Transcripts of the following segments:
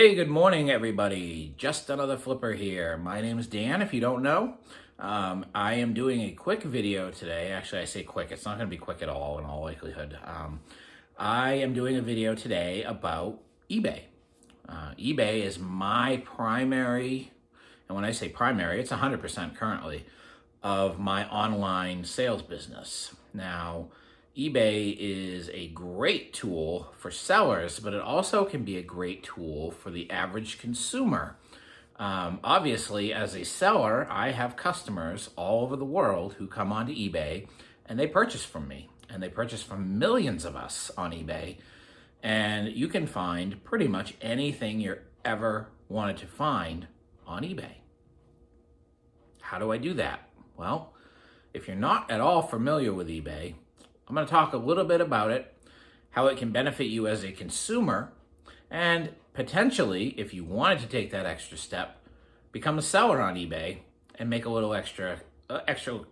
Hey, good morning, everybody. Just another flipper here. My name is Dan, if you don't know. I am doing a quick video today. Actually, I say quick. It's not going to be quick at all in all likelihood. I am doing a video today about eBay. eBay is my primary, and when I say primary, it's 100% currently, of my online sales business. Now, eBay is a great tool for sellers, but it also can be a great tool for the average consumer. Obviously, as a seller, I have customers all over the world who come onto eBay and they purchase from me. And they purchase from millions of us on eBay. And you can find pretty much anything you're ever wanted to find on eBay. How do I do that? Well, if you're not at all familiar with eBay, I'm going to talk a little bit about it, how it can benefit you as a consumer, and potentially, if you wanted to take that extra step, become a seller on eBay and make a little extra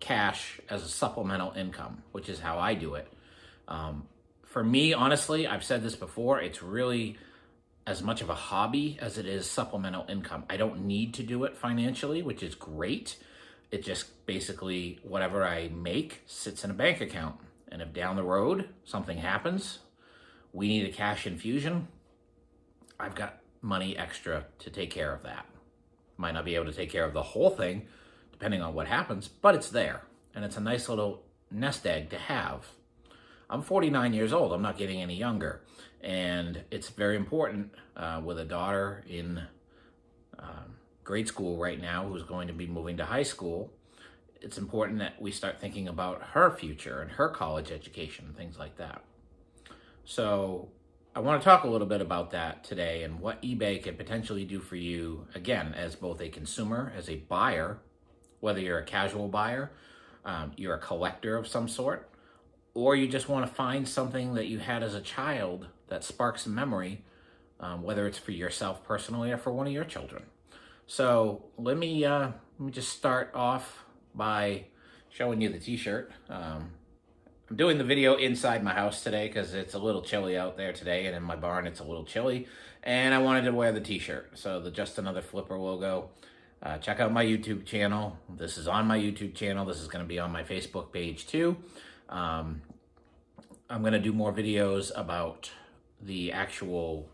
cash as a supplemental income, which is how I do it. For me, honestly, I've said this before, it's really as much of a hobby as it is supplemental income. I don't need to do it financially, which is great. It just basically, whatever I make sits in a bank account. And if down the road something happens, we need a cash infusion, I've got money extra to take care of that. Might not be able to take care of the whole thing, depending on what happens, but it's there. And it's a nice little nest egg to have. I'm 49 years old. I'm not getting any younger. And it's very important with a daughter in grade school right now who's going to be moving to high school. It's important that we start thinking about her future and her college education and things like that. So I want to talk a little bit about that today and what eBay can potentially do for you, again, as both a consumer, as a buyer, whether you're a casual buyer, you're a collector of some sort, or you just want to find something that you had as a child that sparks a memory, whether it's for yourself personally or for one of your children. So let me just start off by showing you the t-shirt. I'm doing the video inside my house today because it's a little chilly out there today, and in my barn it's a little chilly, and I wanted to wear the t-shirt. So the Just Another Flipper logo. Check out my YouTube channel. This is on my YouTube channel. This is going to be on my Facebook page too. I'm going to do more videos about the actual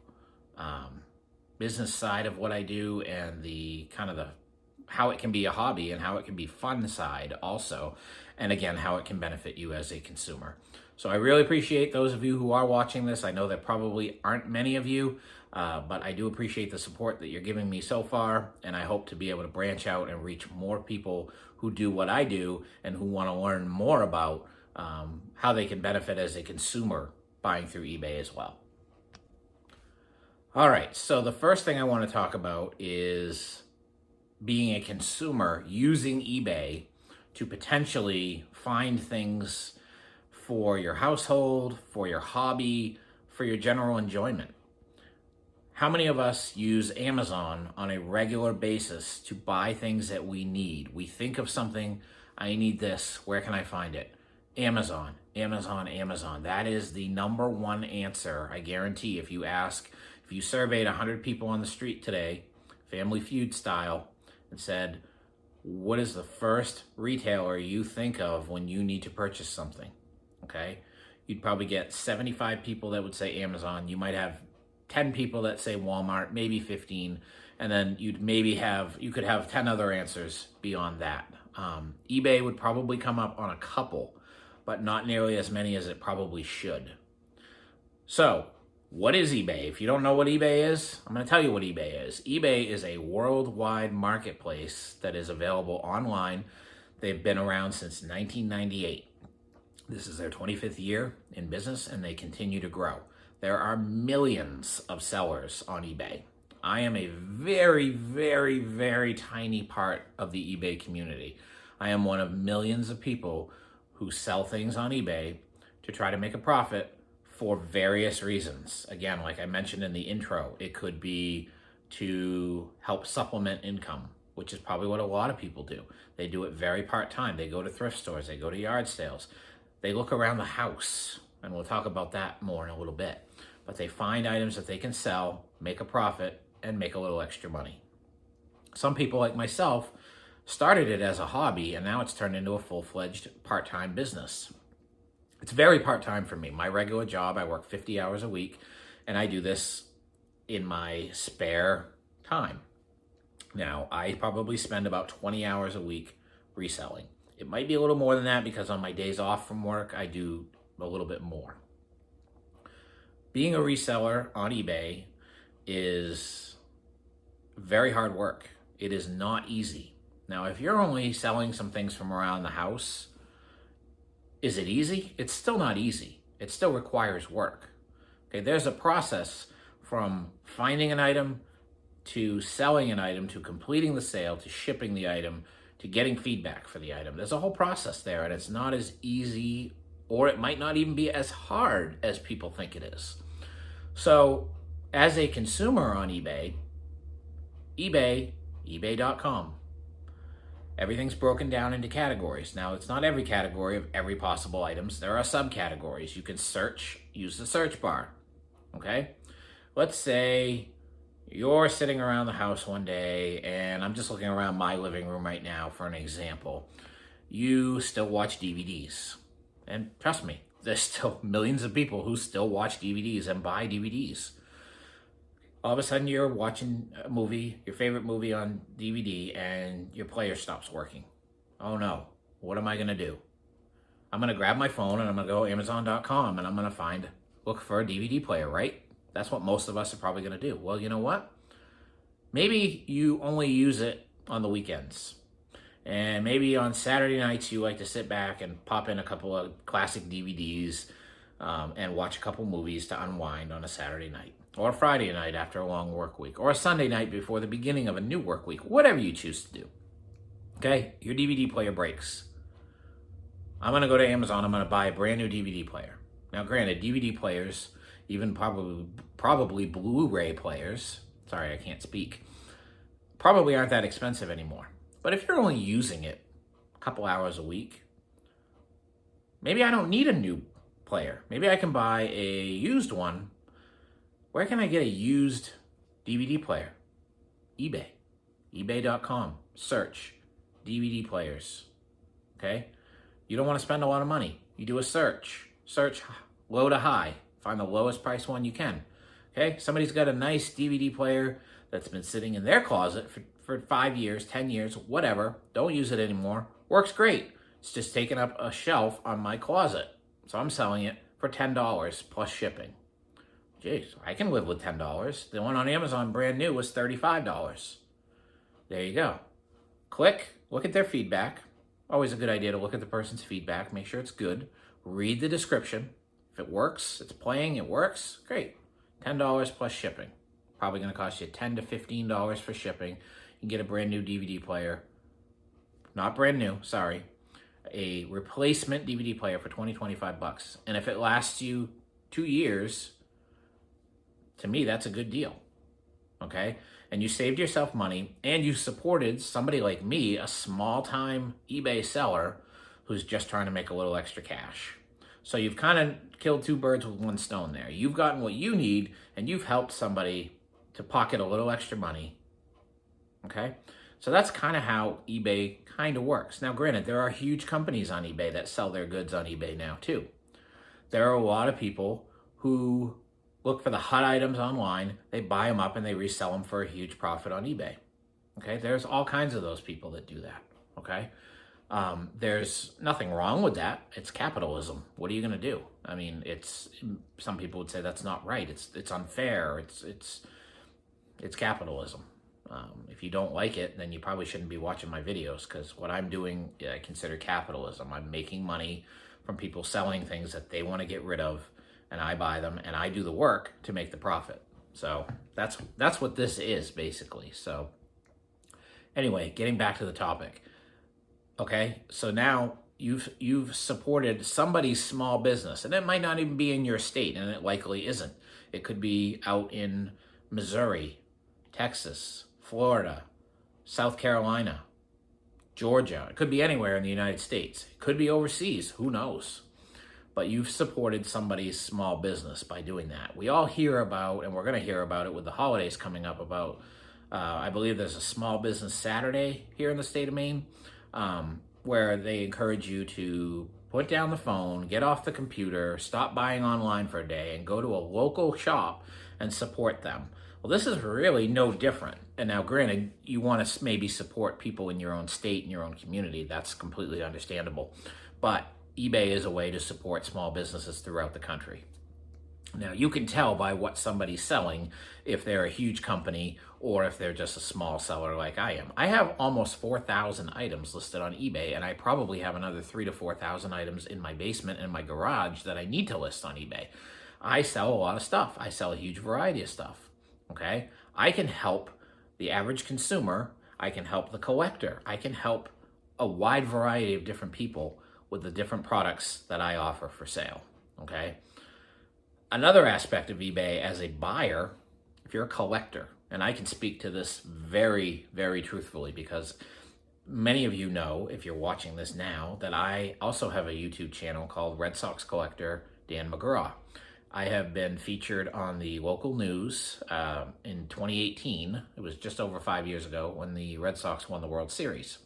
business side of what I do and the kind of the how it can be a hobby and how it can be fun side also. And again, how it can benefit you as a consumer. So I really appreciate those of you who are watching this. I know there probably aren't many of you, but I do appreciate the support that you're giving me so far. And I hope to be able to branch out and reach more people who do what I do and who want to learn more about how they can benefit as a consumer buying through eBay as well. All right, so the first thing I want to talk about is being a consumer using eBay to potentially find things for your household, for your hobby, for your general enjoyment. How many of us use Amazon on a regular basis to buy things that we need? We think of something, I need this, where can I find it? Amazon, Amazon, Amazon. That is the number one answer, I guarantee. If you surveyed 100 people on the street today, Family Feud style, and said, what is the first retailer you think of when you need to purchase something? Okay, you'd probably get 75 people that would say Amazon. You might have 10 people that say Walmart, maybe 15, and then you could have 10 other answers beyond that. eBay would probably come up on a couple, but not nearly as many as it probably should. So, what is eBay? If you don't know what eBay is, I'm going to tell you what eBay is. eBay is a worldwide marketplace that is available online. They've been around since 1998. This is their 25th year in business, and they continue to grow. There are millions of sellers on eBay. I am a very, very, very tiny part of the eBay community. I am one of millions of people who sell things on eBay to try to make a profit for various reasons. Again, like I mentioned in the intro, it could be to help supplement income, which is probably what a lot of people do. They do it very part-time. They go to thrift stores, they go to yard sales, they look around the house, and we'll talk about that more in a little bit. But they find items that they can sell, make a profit, and make a little extra money. Some people like myself started it as a hobby, and now it's turned into a full-fledged part-time business. It's very part-time for me. My regular job, I work 50 hours a week, and I do this in my spare time. Now, I probably spend about 20 hours a week reselling. It might be a little more than that because on my days off from work, I do a little bit more. Being a reseller on eBay is very hard work. It is not easy. Now, if you're only selling some things from around the house, is it easy? It's still not easy. It still requires work. Okay, there's a process from finding an item to selling an item to completing the sale to shipping the item to getting feedback for the item. There's a whole process there, and it's not as easy, or it might not even be as hard as people think it is. So as a consumer on eBay, ebay.com, everything's broken down into categories. Now, it's not every category of every possible items. There are subcategories. You can search, use the search bar, okay? Let's say you're sitting around the house one day, and I'm just looking around my living room right now for an example. You still watch DVDs. And trust me, there's still millions of people who still watch DVDs and buy DVDs. All of a sudden you're watching a movie, your favorite movie on DVD, and your player stops working. Oh no, what am I gonna do? I'm gonna grab my phone and I'm gonna go Amazon.com and I'm gonna look for a DVD player, right? That's what most of us are probably gonna do. Well, you know what? Maybe you only use it on the weekends. And maybe on Saturday nights you like to sit back and pop in a couple of classic DVDs and watch a couple movies to unwind on a Saturday night. Or a Friday night after a long work week. Or a Sunday night before the beginning of a new work week. Whatever you choose to do. Okay? Your DVD player breaks. I'm going to go to Amazon. I'm going to buy a brand new DVD player. Now, granted, DVD players, even probably Blu-ray players, sorry, I can't speak, probably aren't that expensive anymore. But if you're only using it a couple hours a week, maybe I don't need a new player. Maybe I can buy a used one. Where can I get a used DVD player? eBay. ebay.com. Search DVD players. Okay? You don't want to spend a lot of money. You do a search. Search low to high. Find the lowest price one you can. Okay? Somebody's got a nice DVD player that's been sitting in their closet for 5 years, 10 years, whatever. Don't use it anymore. Works great. It's just taking up a shelf on my closet. So I'm selling it for $10 plus shipping. Jeez, I can live with $10. The one on Amazon brand new was $35. There you go. Click, look at their feedback. Always a good idea to look at the person's feedback, make sure it's good. Read the description. If it works, it's playing, it works, great. $10 plus shipping. Probably going to cost you $10 to $15 for shipping. You can get a brand new DVD player. Not brand new, sorry. A replacement DVD player for $20, $25. And if it lasts you 2 years, to me, that's a good deal, okay? And you saved yourself money, and you supported somebody like me, a small-time eBay seller who's just trying to make a little extra cash. So you've kind of killed 2 birds with 1 stone there. You've gotten what you need, and you've helped somebody to pocket a little extra money, okay? So that's kind of how eBay kind of works. Now, granted, there are huge companies on eBay that sell their goods on eBay now, too. There are a lot of people who look for the hot items online, they buy them up, and they resell them for a huge profit on eBay. Okay, there's all kinds of those people that do that. Okay, there's nothing wrong with that. It's capitalism. What are you going to do? I mean, some people would say that's not right. It's unfair. It's capitalism. If you don't like it, then you probably shouldn't be watching my videos, because what I'm doing, I consider capitalism. I'm making money from people selling things that they want to get rid of, and I buy them, and I do the work to make the profit. So that's what this is, basically. So anyway, getting back to the topic. Okay, so now you've supported somebody's small business, and it might not even be in your state, and it likely isn't. It could be out in Missouri, Texas, Florida, South Carolina, Georgia. It could be anywhere in the United States. It could be overseas. Who knows? but you've supported somebody's small business by doing that. We all hear about, and we're going to hear about it with the holidays coming up, about, I believe there's a small business Saturday here in the state of Maine, where they encourage you to put down the phone, get off the computer, stop buying online for a day, and go to a local shop and support them. Well, this is really no different. And now, granted, you want to maybe support people in your own state, in your own community. That's completely understandable. But eBay is a way to support small businesses throughout the country. Now, you can tell by what somebody's selling if they're a huge company or if they're just a small seller like I am. I have almost 4,000 items listed on eBay, and I probably have another 3,000 to 4,000 items in my basement and my garage that I need to list on eBay. I sell a lot of stuff. I sell a huge variety of stuff, okay? I can help the average consumer. I can help the collector. I can help a wide variety of different people with the different products that I offer for sale, okay? Another aspect of eBay as a buyer, if you're a collector, and I can speak to this very, very truthfully because many of you know, if you're watching this now, that I also have a YouTube channel called Red Sox Collector Dan McGraw. I have been featured on the local news in 2018. It was just over 5 years ago when the Red Sox won the World Series.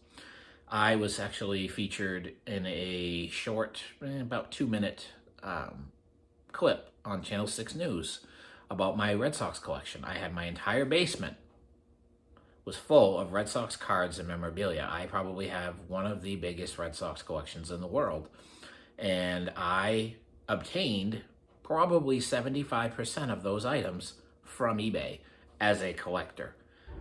I was actually featured in a short, about 2-minute clip on Channel 6 News about my Red Sox collection. I had my entire basement was full of Red Sox cards and memorabilia. I probably have one of the biggest Red Sox collections in the world. And I obtained probably 75% of those items from eBay as a collector.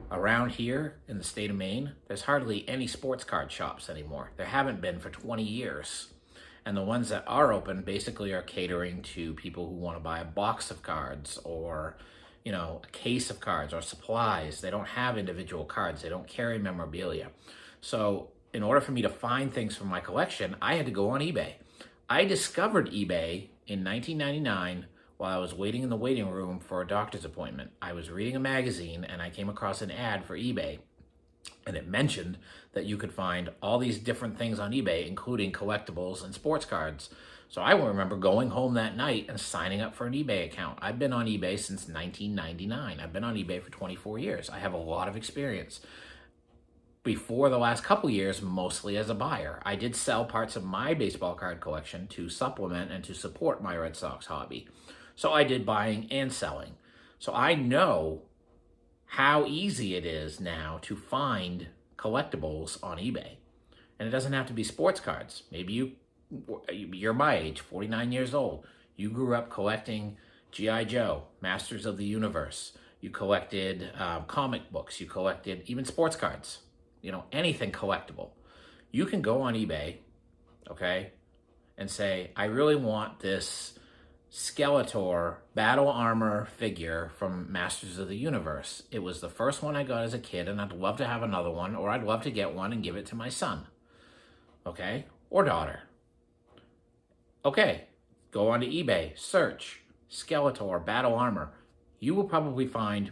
Around here in the state of Maine, there's hardly any sports card shops anymore. There haven't been for 20 years. And the ones that are open basically are catering to people who want to buy a box of cards or, you know, a case of cards or supplies. They don't have individual cards. They don't carry memorabilia. So in order for me to find things from my collection, I had to go on eBay. I discovered eBay in 1999 while I was waiting in the waiting room for a doctor's appointment. I was reading a magazine and I came across an ad for eBay. And it mentioned that you could find all these different things on eBay, including collectibles and sports cards. So I remember going home that night and signing up for an eBay account. I've been on eBay since 1999. I've been on eBay for 24 years. I have a lot of experience. Before the last couple years, mostly as a buyer. I did sell parts of my baseball card collection to supplement and to support my Red Sox hobby. So I did buying and selling. So I know how easy it is now to find collectibles on eBay. And it doesn't have to be sports cards. Maybe you're my age, 49 years old. You grew up collecting G.I. Joe, Masters of the Universe. You collected comic books. You collected even sports cards. You know, anything collectible. You can go on eBay, okay, and say, I really want this Skeletor battle armor figure from Masters of the Universe. It was the first one I got as a kid, and I'd love to have another one, or I'd love to get one and give it to my son, okay, or daughter. Okay, go onto eBay, search Skeletor battle armor. You will probably find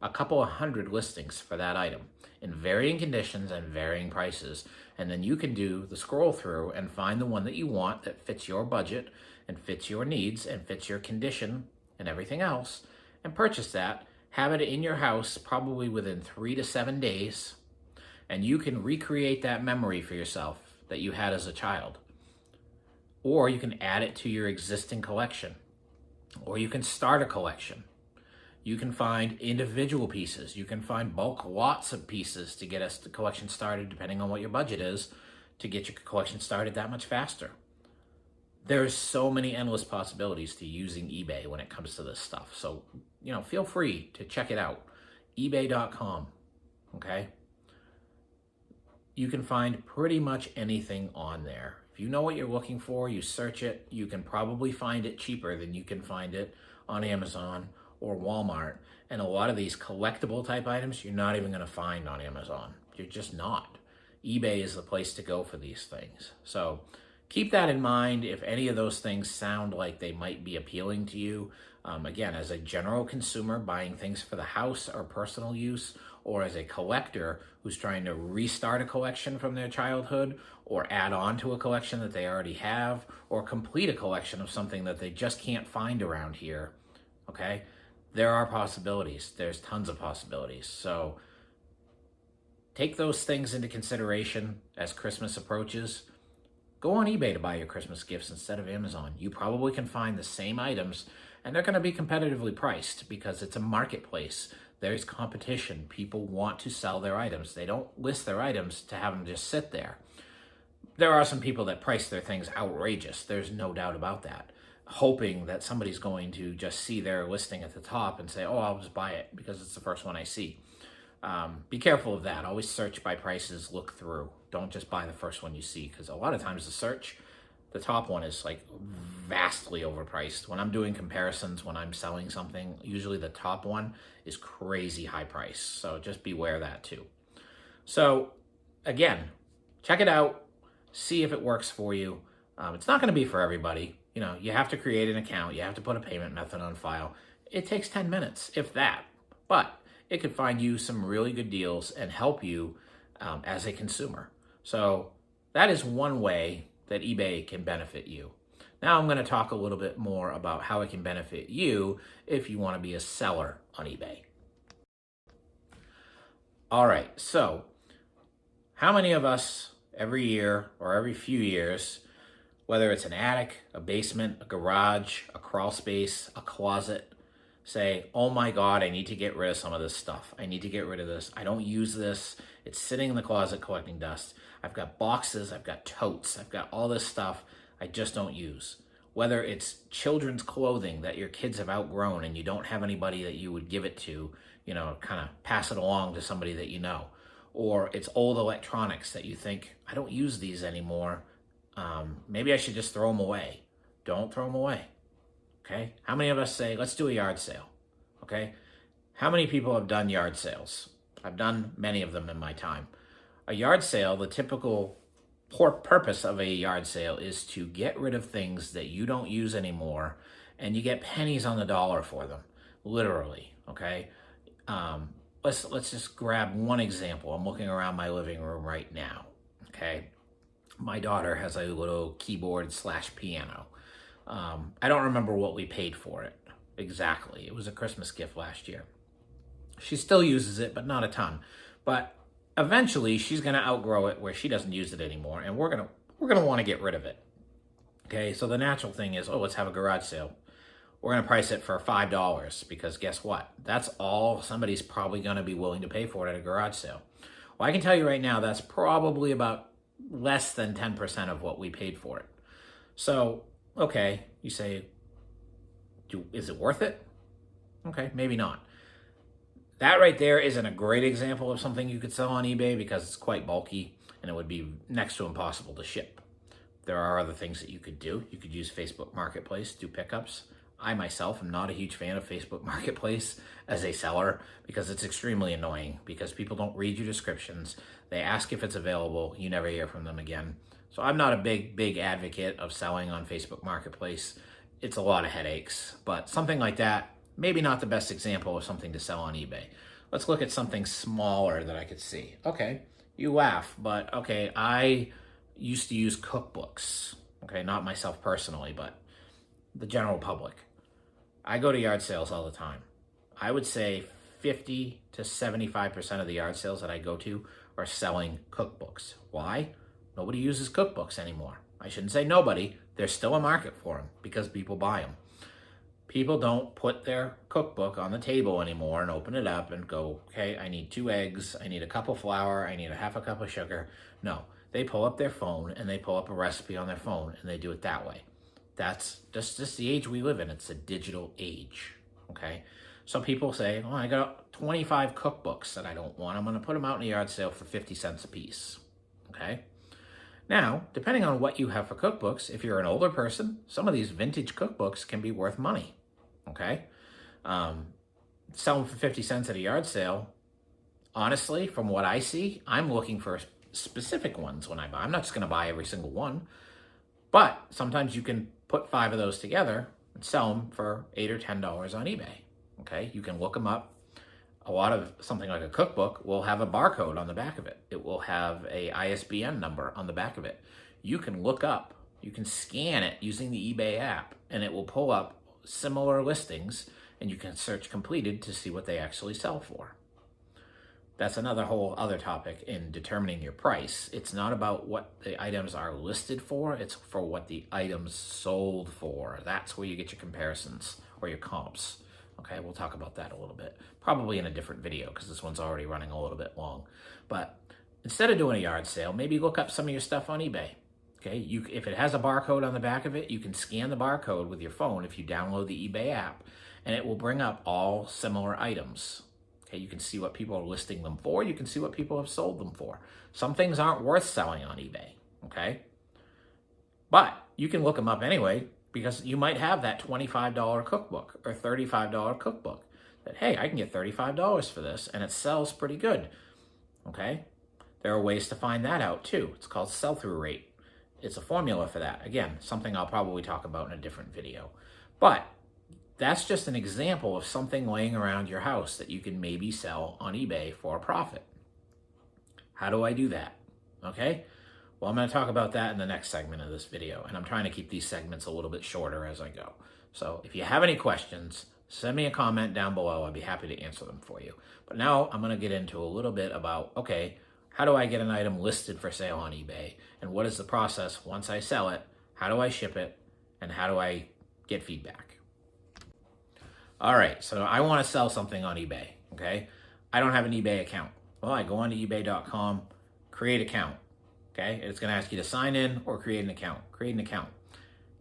a couple of hundred listings for that item in varying conditions and varying prices. And then you can do the scroll through and find the one that you want that fits your budget and fits your needs and fits your condition and everything else, and purchase that, have it in your house probably within 3 to 7 days, and you can recreate that memory for yourself that you had as a child. Or you can add it to your existing collection, or you can start a collection. You can find individual pieces. You can find bulk lots of pieces to get the collection started, depending on what your budget is, to get your collection started that much faster. There's so many endless possibilities to using eBay when it comes to this stuff. So, you know, feel free to check it out. eBay.com, okay? You can find pretty much anything on there. If you know what you're looking for, you search it, you can probably find it cheaper than you can find it on Amazon or Walmart. And a lot of these collectible type items, you're not even going to find on Amazon. You're just not. eBay is the place to go for these things. So keep that in mind. If any of those things sound like they might be appealing to you, again, as a general consumer buying things for the house or personal use, or as a collector who's trying to restart a collection from their childhood, or add on to a collection that they already have, or complete a collection of something that they just can't find around here, okay? There are possibilities. There's tons of possibilities. So take those things into consideration as Christmas approaches. Go on eBay to buy your Christmas gifts instead of Amazon. You probably can find the same items, and they're going to be competitively priced because it's a marketplace. There's competition. People want to sell their items. They don't list their items to have them just sit there. There are some people that price their things outrageous. There's no doubt about that, hoping that somebody's going to just see their listing at the top and say, oh, I'll just buy it because it's the first one I see. Be careful of that. Always search by prices, look through. Don't just buy the first one you see, because a lot of times the top one is like vastly overpriced. When I'm doing comparisons, when I'm selling something, usually the top one is crazy high price. So just beware of that too. So again, check it out, see if it works for you. It's not going to be for everybody. You know, you have to create an account. You have to put a payment method on file. It takes 10 minutes, if that. But it could find you some really good deals and help you as a consumer. So that is one way that eBay can benefit you. Now I'm going to talk a little bit more about how it can benefit you if you want to be a seller on eBay. All right, so how many of us every year or every few years, whether it's an attic, a basement, a garage, a crawl space, a closet, say, oh my God, I need to get rid of some of this stuff. I need to get rid of this. I don't use this. It's sitting in the closet collecting dust. I've got boxes, I've got totes, I've got all this stuff I just don't use. Whether it's children's clothing that your kids have outgrown and you don't have anybody that you would give it to, you know, kind of pass it along to somebody that you know. Or it's old electronics that you think, I don't use these anymore. Maybe I should just throw them away. Don't throw them away. Okay? How many of us say, let's do a yard sale? Okay? How many people have done yard sales? I've done many of them in my time. A yard sale, the typical purpose of a yard sale is to get rid of things that you don't use anymore, and you get pennies on the dollar for them, literally, okay? Let's just grab one example. I'm looking around my living room right now, okay? My daughter has a little keyboard / piano. I don't remember what we paid for it exactly. It was a Christmas gift last year. She still uses it, but not a ton. But eventually, she's going to outgrow it where she doesn't use it anymore, and we're gonna want to get rid of it. Okay, so the natural thing is, oh, let's have a garage sale. We're going to price it for $5 because guess what? That's all somebody's probably going to be willing to pay for it at a garage sale. Well, I can tell you right now, that's probably about less than 10% of what we paid for it. So, okay, you say, is it worth it? Okay, maybe not. That right there isn't a great example of something you could sell on eBay because it's quite bulky and it would be next to impossible to ship. There are other things that you could do. You could use Facebook Marketplace, do pickups. I myself am not a huge fan of Facebook Marketplace as a seller because it's extremely annoying because people don't read your descriptions. They ask if it's available. You never hear from them again. So I'm not a big advocate of selling on Facebook Marketplace. It's a lot of headaches, but something like that, maybe not the best example of something to sell on eBay. Let's look at something smaller that I could see. Okay, you laugh, but okay, I used to use cookbooks. Okay, not myself personally, but the general public. I go to yard sales all the time. I would say 50 to 75% of the yard sales that I go to are selling cookbooks. Why? Nobody uses cookbooks anymore. I shouldn't say nobody. There's still a market for them because people buy them. People don't put their cookbook on the table anymore and open it up and go, okay, I need 2 eggs, I need a cup of flour, I need a half a cup of sugar. No, they pull up their phone and they pull up a recipe on their phone and they do it that way. That's just the age we live in. It's a digital age, okay? So people say, oh, I got 25 cookbooks that I don't want. I'm going to put them out in a yard sale for 50 cents a piece, okay? Now, depending on what you have for cookbooks, if you're an older person, some of these vintage cookbooks can be worth money, okay? Sell them for 50 cents at a yard sale. Honestly, from what I see, I'm looking for specific ones when I buy. I'm not just going to buy every single one, but sometimes you can put 5 of those together and sell them for $8 or $10 on eBay, okay? You can look them up. A lot of something like a cookbook will have a barcode on the back of it. It will have a ISBN number on the back of it. You can look up, you can scan it using the eBay app, and it will pull up similar listings, and you can search completed to see what they actually sell for. That's another whole other topic in determining your price. It's not about what the items are listed for, it's for what the items sold for. That's where you get your comparisons or your comps. Okay, we'll talk about that a little bit, probably in a different video because this one's already running a little bit long. But instead of doing a yard sale, maybe look up some of your stuff on eBay. Okay, if it has a barcode on the back of it, you can scan the barcode with your phone if you download the eBay app, and it will bring up all similar items. Okay, you can see what people are listing them for. You can see what people have sold them for. Some things aren't worth selling on eBay, okay? But you can look them up anyway, because you might have that $25 cookbook or $35 cookbook that, hey, I can get $35 for this and it sells pretty good, okay? There are ways to find that out too. It's called sell-through rate. It's a formula for that. Again, something I'll probably talk about in a different video. But that's just an example of something laying around your house that you can maybe sell on eBay for a profit. How do I do that? Okay? Well, I'm going to talk about that in the next segment of this video, and I'm trying to keep these segments a little bit shorter as I go. So if you have any questions, send me a comment down below. I'd be happy to answer them for you. But now I'm going to get into a little bit about, okay, how do I get an item listed for sale on eBay? And what is the process once I sell it? How do I ship it? And how do I get feedback? All right, so I want to sell something on eBay, okay? I don't have an eBay account. Well, I go on to ebay.com, create account. Okay, it's going to ask you to sign in or create an account. Create an account.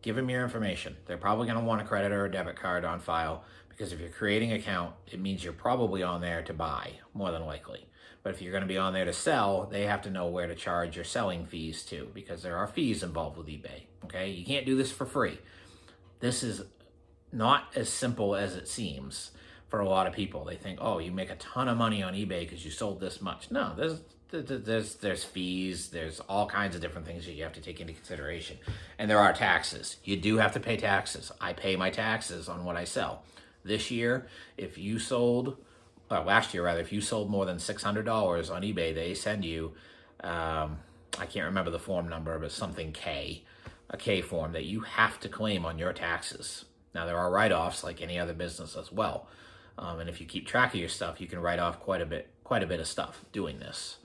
Give them your information. They're probably going to want a credit or a debit card on file because if you're creating an account, it means you're probably on there to buy, more than likely. But if you're going to be on there to sell, they have to know where to charge your selling fees to because there are fees involved with eBay. Okay, you can't do this for free. This is not as simple as it seems for a lot of people. They think, oh, you make a ton of money on eBay because you sold this much. No, there's fees, there's all kinds of different things that you have to take into consideration. And there are taxes. You do have to pay taxes. I pay my taxes on what I sell. This year, if you sold, last year rather, if you sold more than $600 on eBay, they send you, I can't remember the form number, but something K, a K form that you have to claim on your taxes. Now, there are write-offs like any other business as well. And if you keep track of your stuff, you can write off quite a bit of stuff doing this.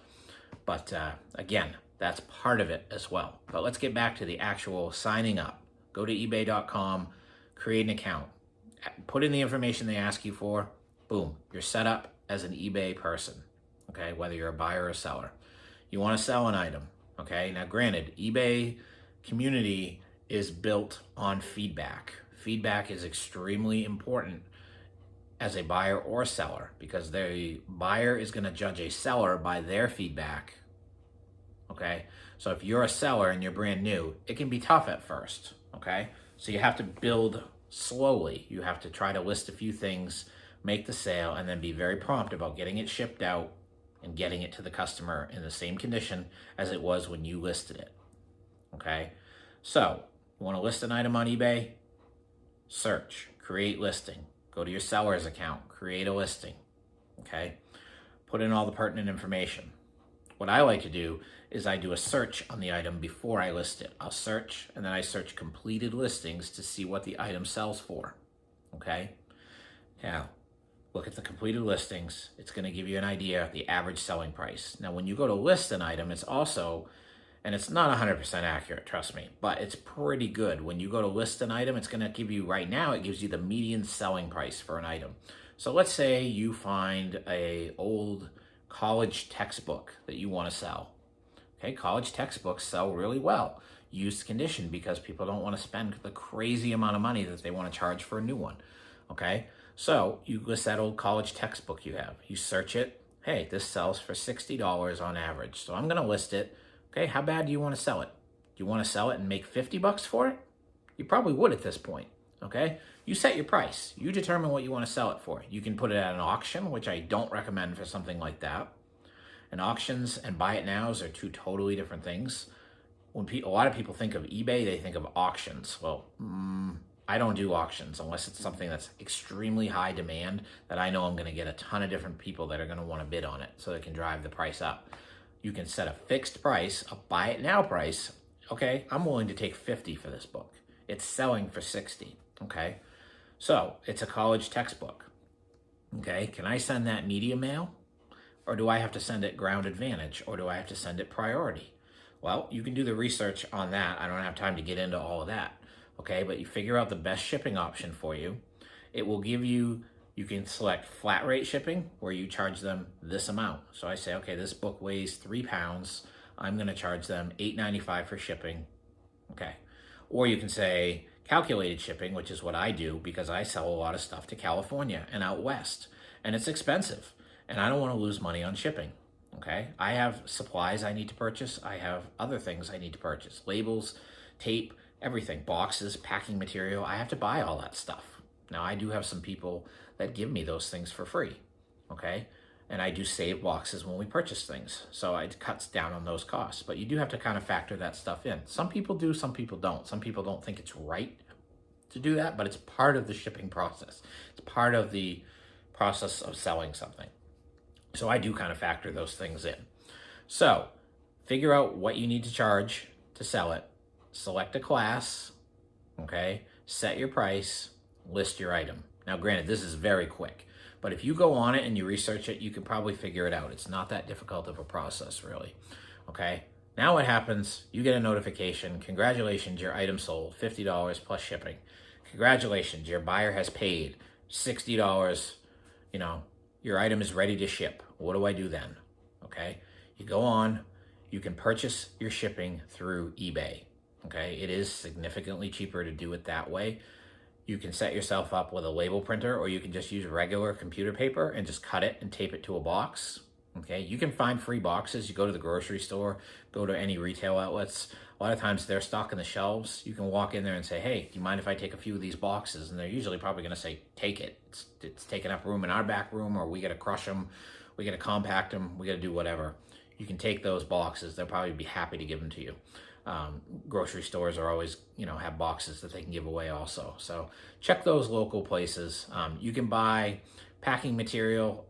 But again, that's part of it as well. But let's get back to the actual signing up. Go to ebay.com, create an account, put in the information they ask you for. Boom, you're set up as an eBay person, okay, whether you're a buyer or a seller. You want to sell an item, okay? Now, granted, eBay community is built on feedback. Feedback is extremely important as a buyer or seller because the buyer is going to judge a seller by their feedback, okay? So if you're a seller and you're brand new, it can be tough at first, okay? So you have to build slowly. You have to try to list a few things, make the sale, and then be very prompt about getting it shipped out and getting it to the customer in the same condition as it was when you listed it, okay? So you want to list an item on eBay? Search, create listing. Go to your seller's account, create a listing, okay? Put in all the pertinent information. What I like to do is I do a search on the item before I list it. I'll search, and then I search completed listings to see what the item sells for, okay? Now, look at the completed listings. It's going to give you an idea of the average selling price. Now, when you go to list an item, it's also, and it's not 100% accurate, trust me, but it's pretty good. When you go to list an item, it's going to give you, right now, it gives you the median selling price for an item. So let's say you find a old college textbook that you want to sell. Okay, college textbooks sell really well, used condition, because people don't want to spend the crazy amount of money that they want to charge for a new one. Okay, so you list that old college textbook you have. You search it. Hey, this sells for $60 on average. So I'm going to list it. Okay, how bad do you want to sell it? Do you want to sell it and make $50 for it? You probably would at this point, okay? You set your price. You determine what you want to sell it for. You can put it at an auction, which I don't recommend for something like that. And auctions and buy it nows are two totally different things. When a lot of people think of eBay, they think of auctions. Well, I don't do auctions unless it's something that's extremely high demand that I know I'm going to get a ton of different people that are going to want to bid on it so they can drive the price up. You can set a fixed price, a buy it now price. Okay, I'm willing to take 50 for this book. It's selling for 60. Okay, so it's a college textbook. Okay, can I send that media mail? Or do I have to send it Ground Advantage? Or do I have to send it Priority? Well, you can do the research on that. I don't have time to get into all of that. Okay, but you figure out the best shipping option for you. It will give you, you can select flat rate shipping where you charge them this amount. So I say, okay, this book weighs 3 pounds. I'm going to charge them $8.95 for shipping. Okay. Or you can say calculated shipping, which is what I do because I sell a lot of stuff to California and out west, and it's expensive, and I don't want to lose money on shipping. Okay. I have supplies I need to purchase. I have other things I need to purchase, labels, tape, everything, boxes, packing material. I have to buy all that stuff. Now, I do have some people that give me those things for free, okay? And I do save boxes when we purchase things, so it cuts down on those costs. But you do have to kind of factor that stuff in. Some people do, some people don't. Some people don't think it's right to do that, but it's part of the shipping process. It's part of the process of selling something. So I do kind of factor those things in. So figure out what you need to charge to sell it. Select a class, okay? Set your price, list your item. Now, granted, this is very quick, but if you go on it and you research it, you can probably figure it out. It's not that difficult of a process, really, okay? Now what happens, you get a notification. Congratulations, your item sold, $50 plus shipping. Congratulations, your buyer has paid $60. You know, your item is ready to ship. What do I do then? Okay, you go on, you can purchase your shipping through eBay. Okay, it is significantly cheaper to do it that way. You can set yourself up with a label printer, or you can just use regular computer paper and just cut it and tape it to a box. Okay, you can find free boxes. You go to the grocery store, go to any retail outlets. A lot of times they're stocking the shelves. You can walk in there and say, hey, do you mind if I take a few of these boxes? And they're usually probably going to say, take it. It's taking up room in our back room, or we got to crush them. We got to compact them. We got to do whatever. You can take those boxes. They'll probably be happy to give them to you. Grocery stores are always, have boxes that they can give away also. So check those local places. You can buy packing material.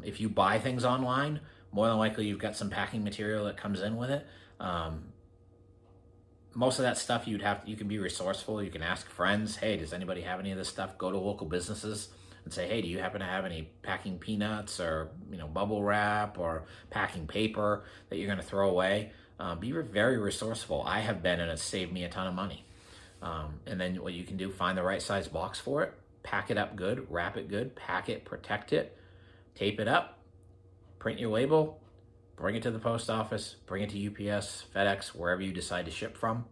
If you buy things online, more than likely you've got some packing material that comes in with it. Most of that stuff you can be resourceful. You can ask friends, hey, does anybody have any of this stuff? Go to local businesses and say, hey, do you happen to have any packing peanuts or, bubble wrap or packing paper that you're going to throw away? Be very resourceful. I have been, and it's saved me a ton of money. And then what you can do, find the right size box for it, pack it up good, wrap it good, pack it, protect it, tape it up, print your label, bring it to the post office, bring it to UPS, FedEx, wherever you decide to ship from,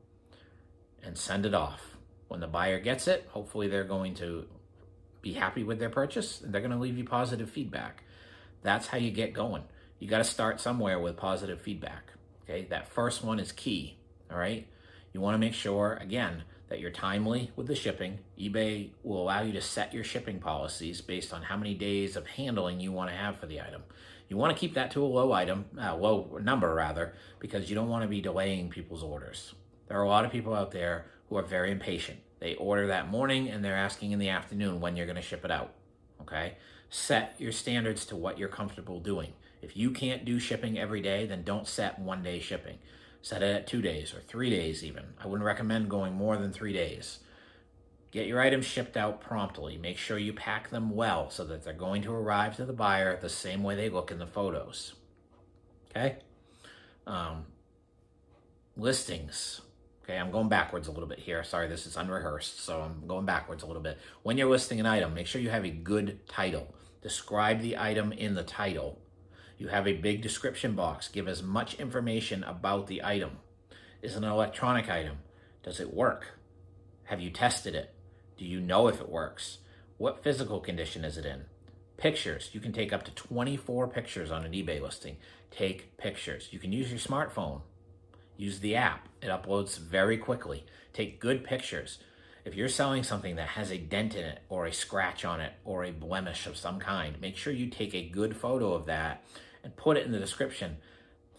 and send it off. When the buyer gets it, hopefully they're going to be happy with their purchase, and they're going to leave you positive feedback. That's how you get going. You got to start somewhere with positive feedback. Okay, that first one is key, all right? You want to make sure, again, that you're timely with the shipping. eBay will allow you to set your shipping policies based on how many days of handling you want to have for the item. You want to keep that to a low number, because you don't want to be delaying people's orders. There are a lot of people out there who are very impatient. They order that morning and they're asking in the afternoon when you're going to ship it out, okay? Set your standards to what you're comfortable doing. If you can't do shipping every day, then don't set 1 day shipping. Set it at 2 days or 3 days even. I wouldn't recommend going more than 3 days. Get your items shipped out promptly. Make sure you pack them well so that they're going to arrive to the buyer the same way they look in the photos. Okay? Listings. Okay, I'm going backwards a little bit here. Sorry, this is unrehearsed, so I'm going backwards a little bit. When you're listing an item, make sure you have a good title. Describe the item in the title. You have a big description box. Give as much information about the item. Is it an electronic item? Does it work? Have you tested it? Do you know if it works? What physical condition is it in? Pictures. You can take up to 24 pictures on an eBay listing. Take pictures. You can use your smartphone. Use the app. It uploads very quickly. Take good pictures. If you're selling something that has a dent in it or a scratch on it or a blemish of some kind, make sure you take a good photo of that and put it in the description.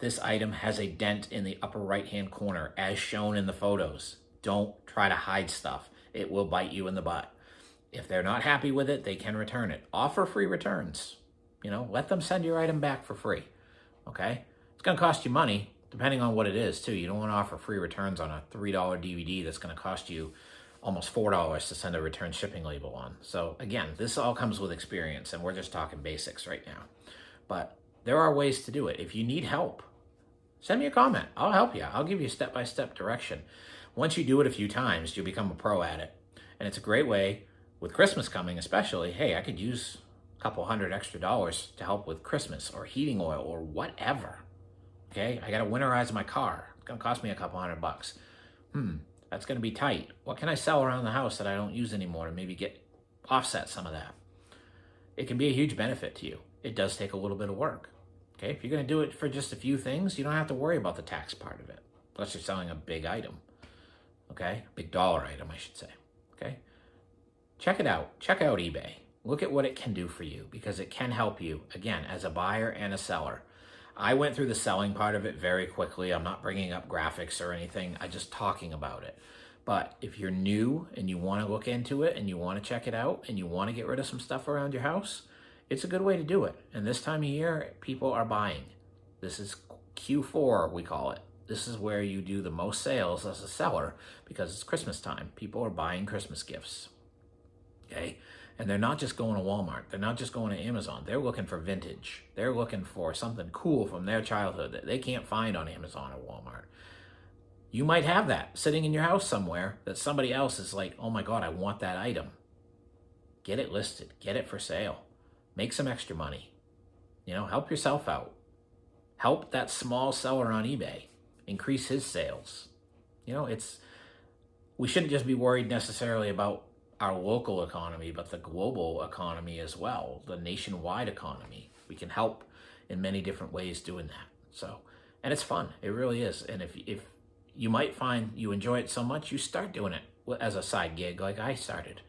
This item has a dent in the upper right-hand corner as shown in the photos. Don't try to hide stuff. it will bite you in the butt. If they're not happy with it, they can return it. Offer free returns. Let them send your item back for free, okay? It's going to cost you money, depending on what it is, too. You don't want to offer free returns on a $3 DVD that's going to cost you almost $4 to send a return shipping label on. So again, this all comes with experience, and we're just talking basics right now. But there are ways to do it. If you need help, send me a comment. I'll help you. I'll give you step-by-step direction. Once you do it a few times, you'll become a pro at it. And it's a great way, with Christmas coming especially, hey, I could use a couple $100 extra to help with Christmas or heating oil or whatever. Okay, I got to winterize my car. It's going to cost me a couple $100. That's going to be tight. What can I sell around the house that I don't use anymore to maybe offset some of that? It can be a huge benefit to you. It does take a little bit of work. Okay, if you're going to do it for just a few things, you don't have to worry about the tax part of it, unless you're selling a big item. Okay, big dollar item, I should say. Okay, check it out. Check out eBay. Look at what it can do for you, because it can help you, again, as a buyer and a seller. I went through the selling part of it very quickly. I'm not bringing up graphics or anything. I'm just talking about it. But if you're new and you want to look into it and you want to check it out and you want to get rid of some stuff around your house, it's a good way to do it. And this time of year, people are buying. This is Q4, we call it. This is where you do the most sales as a seller because it's Christmas time. People are buying Christmas gifts. Okay? And they're not just going to Walmart. They're not just going to Amazon. They're looking for vintage. They're looking for something cool from their childhood that they can't find on Amazon or Walmart. You might have that sitting in your house somewhere that somebody else is like, oh my God, I want that item. Get it listed. Get it for sale. Make some extra money. Help yourself out. Help that small seller on eBay. Increase his sales. We shouldn't just be worried necessarily about our local economy, but the global economy as well, the nationwide economy. We can help in many different ways doing that. And it's fun. It really is. And if you might find you enjoy it so much, you start doing it as a side gig like I started.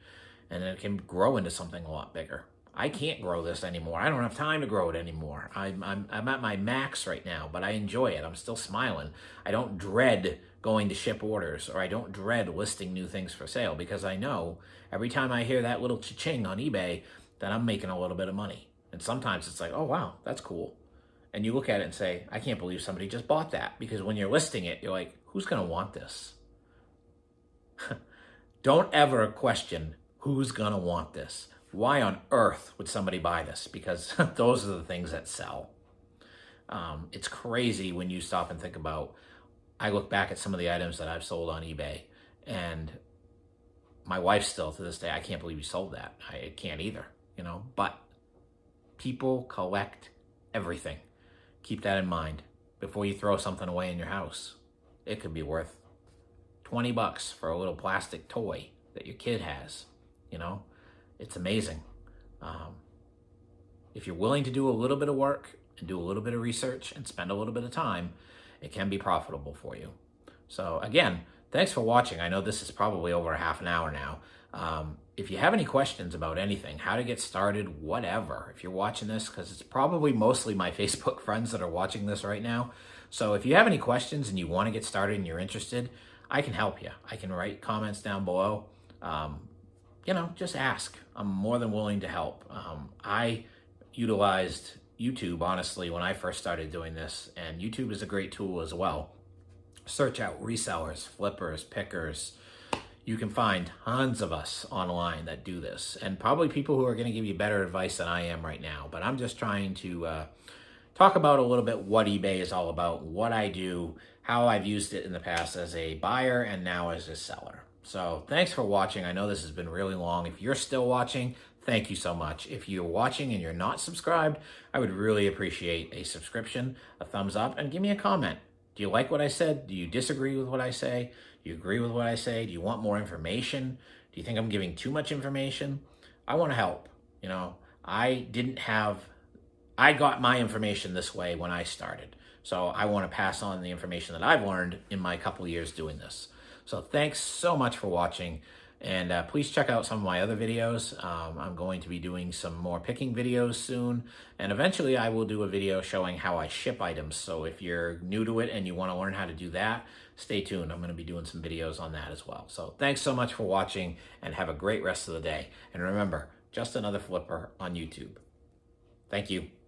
And it can grow into something a lot bigger. I can't grow this anymore. I don't have time to grow it anymore. I'm at my max right now, but I enjoy it. I'm still smiling. I don't dread going to ship orders, or I don't dread listing new things for sale, because I know every time I hear that little cha-ching on eBay that I'm making a little bit of money. And sometimes it's like, oh wow, that's cool. And you look at it and say, I can't believe somebody just bought that, because when you're listing it, you're like, who's going to want this? Don't ever question who's going to want this. Why on earth would somebody buy this? Because those are the things that sell. It's crazy when you stop and think about, I look back at some of the items that I've sold on eBay, and my wife still to this day, I can't believe you sold that. I can't either, but people collect everything. Keep that in mind before you throw something away in your house. It could be worth $20 for a little plastic toy that your kid has, It's amazing. If you're willing to do a little bit of work and do a little bit of research and spend a little bit of time, it can be profitable for you. So again, thanks for watching. I know this is probably over a half an hour now. If you have any questions about anything, how to get started, whatever, if you're watching this, because it's probably mostly my Facebook friends that are watching this right now. So if you have any questions and you want to get started and you're interested, I can help you. I can write comments down below. Just ask. I'm more than willing to help. I utilized YouTube, honestly, when I first started doing this, and YouTube is a great tool as well. Search out resellers, flippers, pickers. You can find tons of us online that do this, and probably people who are going to give you better advice than I am right now. But I'm just trying to talk about a little bit what eBay is all about, what I do, how I've used it in the past as a buyer and now as a seller. So thanks for watching. I know this has been really long. If you're still watching, thank you so much. If you're watching and you're not subscribed, I would really appreciate a subscription, a thumbs up, and give me a comment. Do you like what I said? Do you disagree with what I say? Do you agree with what I say? Do you want more information? Do you think I'm giving too much information? I want to help. I got my information this way when I started. So I want to pass on the information that I've learned in my couple years doing this. So thanks so much for watching. And please check out some of my other videos. I'm going to be doing some more picking videos soon. And eventually I will do a video showing how I ship items. So if you're new to it and you want to learn how to do that, stay tuned. I'm going to be doing some videos on that as well. So thanks so much for watching and have a great rest of the day. And remember, just another flipper on YouTube. Thank you.